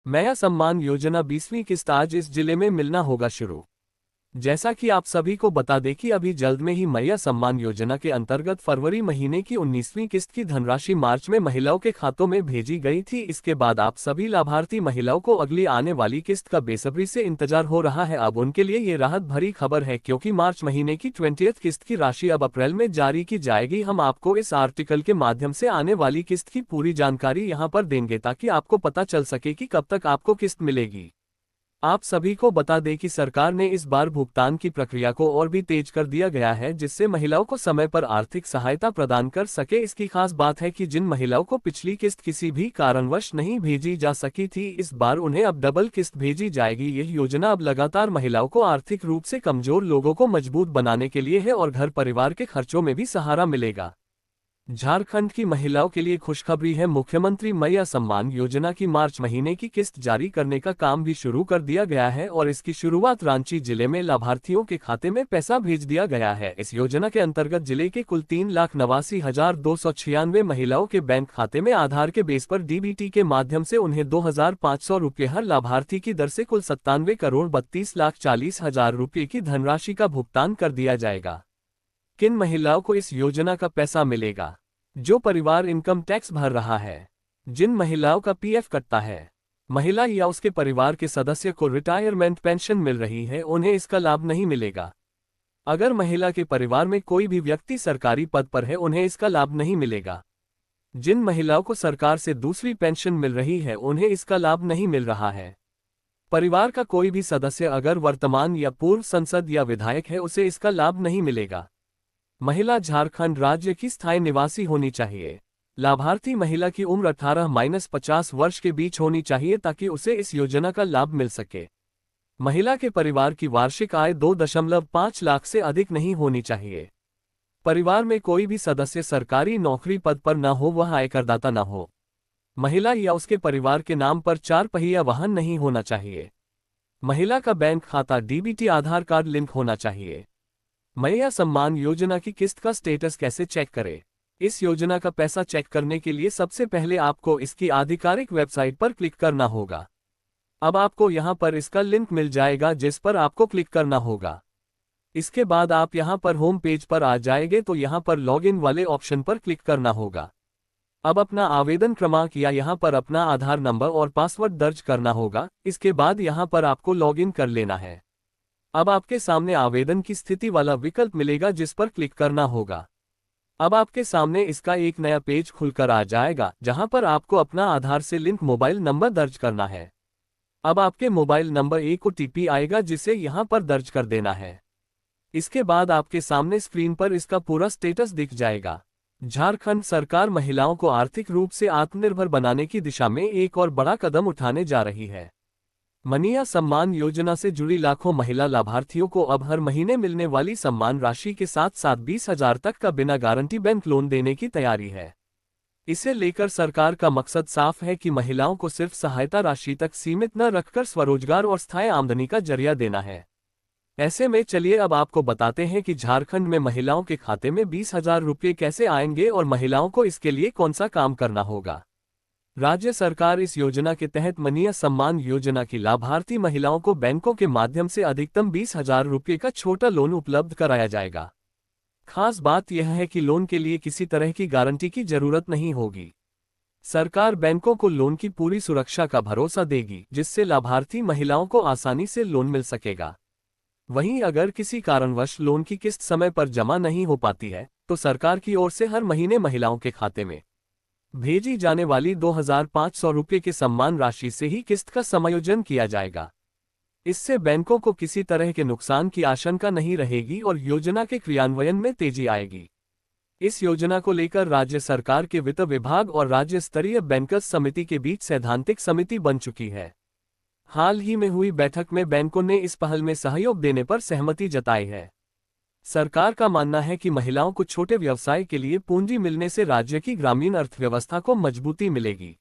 मैया सम्मान योजना 20वीं किस्त आज इस जिले में मिलना होगा शुरू। जैसा कि आप सभी को बता दें कि अभी जल्द में ही मैया सम्मान योजना के अंतर्गत फरवरी महीने की 19वीं किस्त की धनराशि मार्च में महिलाओं के खातों में भेजी गई थी। इसके बाद आप सभी लाभार्थी महिलाओं को अगली आने वाली किस्त का बेसब्री से इंतजार हो रहा है। अब उनके लिए ये राहत भरी खबर है, क्योंकि मार्च महीने की 20th किस्त की राशि अब अप्रैल में जारी की जाएगी। हम आपको इस आर्टिकल के माध्यम से आने वाली किस्त की पूरी जानकारी यहाँ पर देंगे, ताकि आपको पता चल सके कि कब तक आपको किस्त मिलेगी। आप सभी को बता दें कि सरकार ने इस बार भुगतान की प्रक्रिया को और भी तेज कर दिया गया है, जिससे महिलाओं को समय पर आर्थिक सहायता प्रदान कर सके। इसकी खास बात है कि जिन महिलाओं को पिछली किस्त किसी भी कारणवश नहीं भेजी जा सकी थी, इस बार उन्हें अब डबल किस्त भेजी जाएगी। यह योजना अब लगातार महिलाओं को आर्थिक रूप से कमजोर लोगों को मजबूत बनाने के लिए है और घर परिवार के खर्चों में भी सहारा मिलेगा। झारखंड की महिलाओं के लिए खुशखबरी है। मुख्यमंत्री मैया सम्मान योजना की मार्च महीने की किस्त जारी करने का काम भी शुरू कर दिया गया है और इसकी शुरुआत रांची जिले में लाभार्थियों के खाते में पैसा भेज दिया गया है। इस योजना के अंतर्गत जिले के कुल 3,89,296 महिलाओं के बैंक खाते में आधार के बेस पर डीबीटी के माध्यम से उन्हें 2,500 रुपये हर लाभार्थी की दर से कुल 97,32,40,000 रुपये की धनराशि का भुगतान कर दिया जाएगा। किन महिलाओं को इस योजना का पैसा मिलेगा? जो परिवार इनकम टैक्स भर रहा है, जिन महिलाओं का पीएफ कटता है, महिला या उसके परिवार के सदस्य को रिटायरमेंट पेंशन मिल रही है, उन्हें इसका लाभ नहीं मिलेगा। अगर महिला के परिवार में कोई भी व्यक्ति सरकारी पद पर है, उन्हें इसका लाभ नहीं मिलेगा। जिन महिलाओं को सरकार से दूसरी पेंशन मिल रही है, उन्हें इसका लाभ नहीं मिल रहा है। परिवार का कोई भी सदस्य अगर वर्तमान या पूर्व सांसद या विधायक है, उसे इसका लाभ नहीं मिलेगा। महिला झारखंड राज्य की स्थायी निवासी होनी चाहिए। लाभार्थी महिला की उम्र 18-50 वर्ष के बीच होनी चाहिए, ताकि उसे इस योजना का लाभ मिल सके। महिला के परिवार की वार्षिक आय 2.5 लाख से अधिक नहीं होनी चाहिए। परिवार में कोई भी सदस्य सरकारी नौकरी पद पर न हो, वह आयकरदाता न हो। महिला या उसके परिवार के नाम पर 4 पहिया वाहन नहीं होना चाहिए। महिला का बैंक खाता डीबीटी आधार कार्ड लिंक होना चाहिए। मैया सम्मान योजना की किस्त का स्टेटस कैसे चेक करें? इस योजना का पैसा चेक करने के लिए सबसे पहले आपको इसकी आधिकारिक वेबसाइट पर क्लिक करना होगा। अब आपको यहां पर इसका लिंक मिल जाएगा, जिस पर आपको क्लिक करना होगा। इसके बाद आप यहां पर होम पेज पर आ जाएंगे, तो यहां पर लॉगिन वाले ऑप्शन पर क्लिक करना होगा। अब अपना आवेदन क्रमांक या यहां पर अपना आधार नंबर और पासवर्ड दर्ज करना होगा। इसके बाद यहां पर आपको लॉगिन कर लेना है। अब आपके सामने आवेदन की स्थिति वाला विकल्प मिलेगा, जिस पर क्लिक करना होगा। अब आपके सामने इसका एक नया पेज खुलकर आ जाएगा, जहां पर आपको अपना आधार से लिंक मोबाइल नंबर दर्ज करना है। अब आपके मोबाइल नंबर एक OTP आएगा, जिसे यहां पर दर्ज कर देना है। इसके बाद आपके सामने स्क्रीन पर इसका पूरा स्टेटस दिख जाएगा। झारखंड सरकार महिलाओं को आर्थिक रूप से आत्मनिर्भर बनाने की दिशा में एक और बड़ा कदम उठाने जा रही है। मैया सम्मान योजना से जुड़ी लाखों महिला लाभार्थियों को अब हर महीने मिलने वाली सम्मान राशि के साथ साथ 20,000 तक का बिना गारंटी बैंक लोन देने की तैयारी है। इसे लेकर सरकार का मकसद साफ है कि महिलाओं को सिर्फ सहायता राशि तक सीमित न रखकर स्वरोजगार और स्थायी आमदनी का जरिया देना है। ऐसे में चलिए अब आपको बताते हैं कि झारखंड में महिलाओं के खाते में 20,000 रुपये कैसे आएंगे और महिलाओं को इसके लिए कौन सा काम करना होगा। राज्य सरकार इस योजना के तहत मैया सम्मान योजना की लाभार्थी महिलाओं को बैंकों के माध्यम से अधिकतम 20,000 रुपये का छोटा लोन उपलब्ध कराया जाएगा। खास बात यह है कि लोन के लिए किसी तरह की गारंटी की जरूरत नहीं होगी। सरकार बैंकों को लोन की पूरी सुरक्षा का भरोसा देगी, जिससे लाभार्थी महिलाओं को आसानी से लोन मिल सकेगा। वहीं अगर किसी कारणवश लोन की किस्त समय पर जमा नहीं हो पाती है, तो सरकार की ओर से हर महीने महिलाओं के खाते में भेजी जाने वाली 2,500 रुपये के सम्मान राशि से ही किस्त का समायोजन किया जाएगा। इससे बैंकों को किसी तरह के नुकसान की आशंका नहीं रहेगी और योजना के क्रियान्वयन में तेजी आएगी। इस योजना को लेकर राज्य सरकार के वित्त विभाग और राज्य स्तरीय बैंकर्स समिति के बीच सैद्धांतिक समिति बन चुकी है। हाल ही में हुई बैठक में बैंकों ने इस पहल में सहयोग देने पर सहमति जताई है। सरकार का मानना है कि महिलाओं को छोटे व्यवसाय के लिए पूंजी मिलने से राज्य की ग्रामीण अर्थव्यवस्था को मजबूती मिलेगी।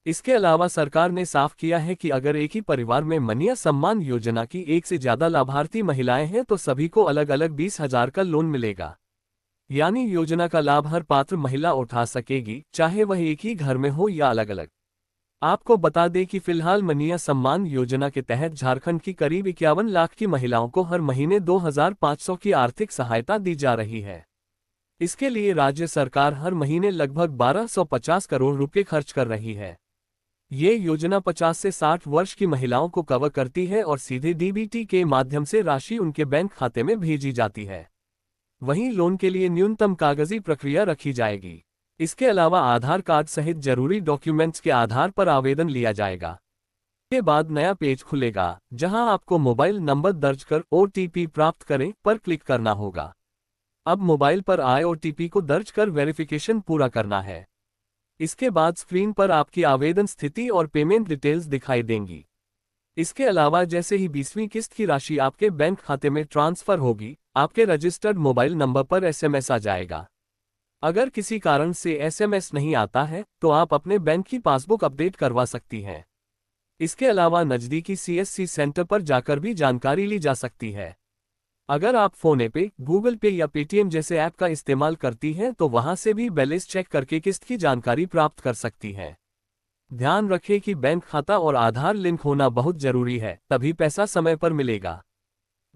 इसके अलावा सरकार ने साफ किया है कि अगर एक ही परिवार में मैया सम्मान योजना की एक से ज्यादा लाभार्थी महिलाएं हैं, तो सभी को अलग अलग 20,000 का लोन मिलेगा। यानी योजना का लाभ हर पात्र महिला उठा सकेगी, चाहे वह एक ही घर में हो या अलग अलग। आपको बता दें कि फिलहाल मनीय सम्मान योजना के तहत झारखंड की करीब 51 लाख की महिलाओं को हर महीने 2500 की आर्थिक सहायता दी जा रही है। इसके लिए राज्य सरकार हर महीने लगभग 1250 करोड़ रुपए खर्च कर रही है। ये योजना 50 से 60 वर्ष की महिलाओं को कवर करती है और सीधे डीबीटी के माध्यम से राशि उनके बैंक खाते में भेजी जाती है। वहीं लोन के लिए न्यूनतम कागजी प्रक्रिया रखी जाएगी। इसके अलावा आधार कार्ड सहित जरूरी डॉक्यूमेंट्स के आधार पर आवेदन लिया जाएगा। के बाद नया पेज खुलेगा जहां आपको मोबाइल नंबर दर्ज कर ओटीपी प्राप्त करें पर क्लिक करना होगा। अब मोबाइल पर आए ओटीपी को दर्ज कर वेरिफिकेशन पूरा करना है। इसके बाद स्क्रीन पर आपकी आवेदन स्थिति और पेमेंट डिटेल्स दिखाई देंगी। इसके अलावा जैसे ही 20वीं किस्त की राशि आपके बैंक खाते में ट्रांसफर होगी, आपके रजिस्टर्ड मोबाइल नंबर पर एसएमएस आ जाएगा। अगर किसी कारण से एसएमएस नहीं आता है तो आप अपने बैंक की पासबुक अपडेट करवा सकती हैं। इसके अलावा नज़दीकी सीएससी सेंटर पर जाकर भी जानकारी ली जा सकती है। अगर आप फोन पे, गूगल पे या पेटीएम जैसे ऐप का इस्तेमाल करती हैं तो वहां से भी बैलेंस चेक करके किस्त की जानकारी प्राप्त कर सकती हैं। ध्यान रखें कि बैंक खाता और आधार लिंक होना बहुत जरूरी है, तभी पैसा समय पर मिलेगा।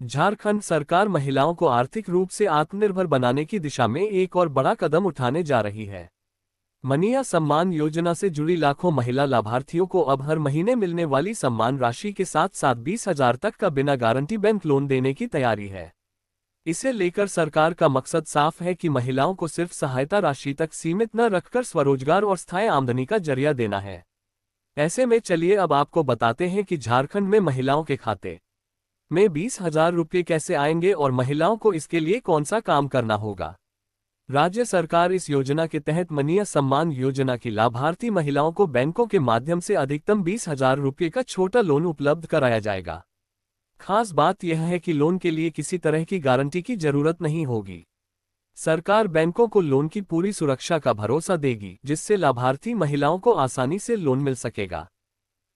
झारखंड सरकार महिलाओं को आर्थिक रूप से आत्मनिर्भर बनाने की दिशा में एक और बड़ा कदम उठाने जा रही है। मनीय सम्मान योजना से जुड़ी लाखों महिला लाभार्थियों को अब हर महीने मिलने वाली सम्मान राशि के साथ साथ 20,000 तक का बिना गारंटी बैंक लोन देने की तैयारी है। इसे लेकर सरकार का मकसद साफ है कि महिलाओं को सिर्फ सहायता राशि तक सीमित न रखकर स्वरोजगार और स्थायी आमदनी का जरिया देना है। ऐसे में चलिए अब आपको बताते हैं कि झारखंड में महिलाओं के खाते में 20,000 रुपये कैसे आएंगे और महिलाओं को इसके लिए कौन सा काम करना होगा। राज्य सरकार इस योजना के तहत मनीय सम्मान योजना की लाभार्थी महिलाओं को बैंकों के माध्यम से अधिकतम 20,000 रुपये का छोटा लोन उपलब्ध कराया जाएगा। खास बात यह है कि लोन के लिए किसी तरह की गारंटी की जरूरत नहीं होगी। सरकार बैंकों को लोन की पूरी सुरक्षा का भरोसा देगी, जिससे लाभार्थी महिलाओं को आसानी से लोन मिल सकेगा।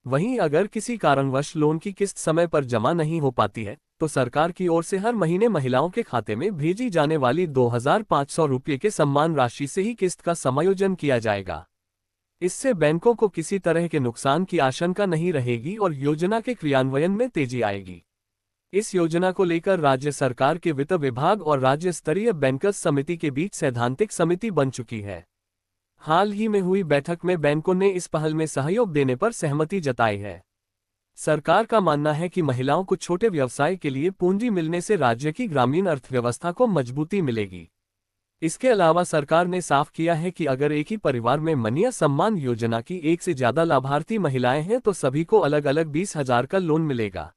वहीं अगर किसी कारणवश लोन की किस्त समय पर जमा नहीं हो पाती है तो सरकार की ओर से हर महीने महिलाओं के खाते में भेजी जाने वाली 2,500 रुपये के सम्मान राशि से ही किस्त का समायोजन किया जाएगा। इससे बैंकों को किसी तरह के नुकसान की आशंका नहीं रहेगी और योजना के क्रियान्वयन में तेजी आएगी। इस योजना को लेकर राज्य सरकार के वित्त विभाग और राज्य स्तरीय बैंकर्स समिति के बीच सैद्धांतिक समिति बन चुकी है। हाल ही में हुई बैठक में बैंकों ने इस पहल में सहयोग देने पर सहमति जताई है। सरकार का मानना है कि महिलाओं को छोटे व्यवसाय के लिए पूंजी मिलने से राज्य की ग्रामीण अर्थव्यवस्था को मजबूती मिलेगी। इसके अलावा सरकार ने साफ किया है कि अगर एक ही परिवार में मनीय सम्मान योजना की एक से ज्यादा लाभार्थी महिलाएं हैं तो सभी को अलग अलग 20,000 का लोन मिलेगा।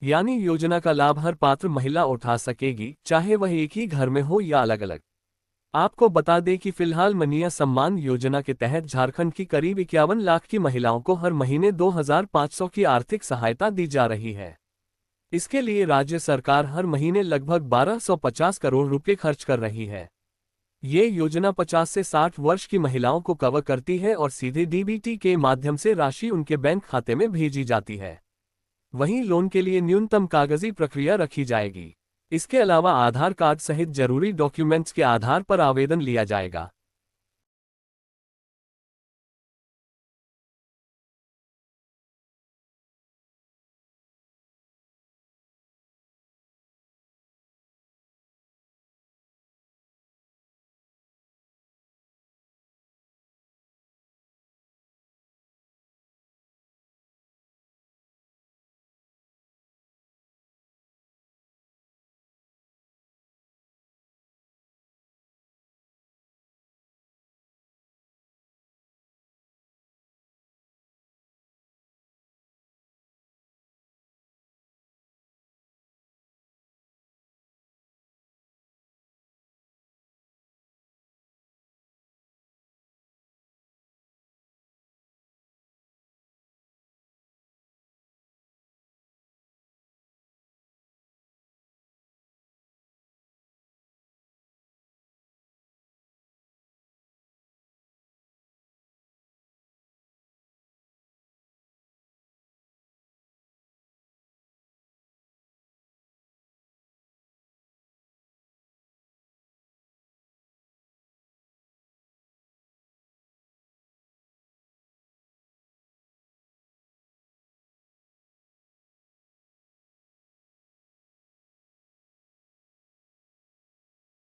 यानी योजना का लाभ हर पात्र महिला उठा सकेगी, चाहे वह एक ही घर में हो या अलग अलग। आपको बता दें कि फिलहाल मनीय सम्मान योजना के तहत झारखंड की करीब 51 लाख की महिलाओं को हर महीने 2,500 की आर्थिक सहायता दी जा रही है। इसके लिए राज्य सरकार हर महीने लगभग 1250 करोड़ रुपए खर्च कर रही है। ये योजना 50 से 60 वर्ष की महिलाओं को कवर करती है और सीधे डीबीटी के माध्यम से राशि उनके बैंक खाते में भेजी जाती है। वहीं लोन के लिए न्यूनतम कागजी प्रक्रिया रखी जाएगी। इसके अलावा आधार कार्ड सहित जरूरी डॉक्यूमेंट्स के आधार पर आवेदन लिया जाएगा।